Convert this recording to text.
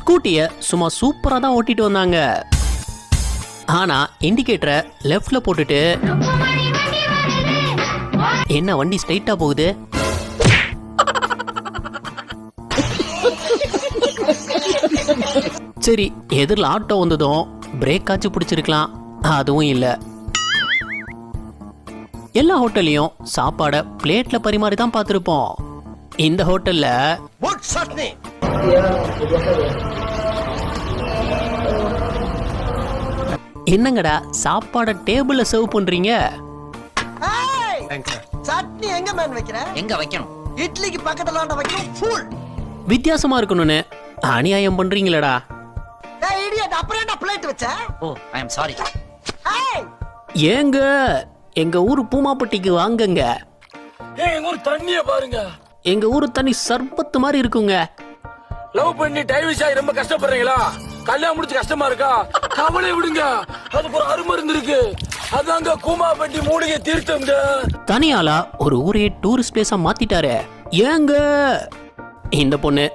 ஸ்கூட்டிய சும்மா சூப்பரா தான் ஓட்டிட்டு வந்தாங்க. ஆனா இண்டிகேட்டரை லெஃப்ட்ல போட்டுட்டு என்ன வண்டி ஸ்ட்ரைட்டா போகுது? சரி, எதிரில் ஆட்டோ வந்ததும் பிரேக் ஆச்சு பிடிச்சிருக்கலாம், அதுவும் இல்ல. எல்லா ஹோட்டல்லையும் சாப்பாட பிளேட்ல பரிமாறி தான் பார்த்திருப்போம். இந்த ஹோட்டல்ல என்னங்கடா சாப்பாட டேபிள்ல சர்வ் பண்றீங்க? சட்னி எங்க மேன் வைக்கிற? எங்க வைக்கணும்? இட்லிக்கு பக்கத்துல வைக்கணும். ஃபுல் வித்தியாசமா இருக்கணும்னு அநியாயம் பண்றீங்களடா. ஏய் இடியட், அப்புறம் என்ன பிளேட் வச்ச? ஓ ஐ அம் சாரி. ஏய் ஏங்க எங்க ஊர் பூமாப்பட்டிக்கு வாங்குங்க. எங்க ஊர் தண்ணிய பாருங்க. எங்க ஊர் தண்ணி சர்பத்து மாதிரி இருக்குங்க. லவ் பண்ணி டைவர்ஸ் ஆகி ரொம்ப கஷ்டப்படுறீங்களா? கல்யாணம் முடிச்சு கஷ்டமா இருக்கா? கவலை விடுங்க, அதுக்கு ஒரு அருமருந்து இருக்கு. அதாங்க கூமாப்பட்டி மூலிகை தீர்த்தம்ங்க. தனியாலா ஒரு ஊரே டூரிஸ்ட் பிளேஸா மாத்திட்டாரு. ஏங்க இந்த பொண்ணு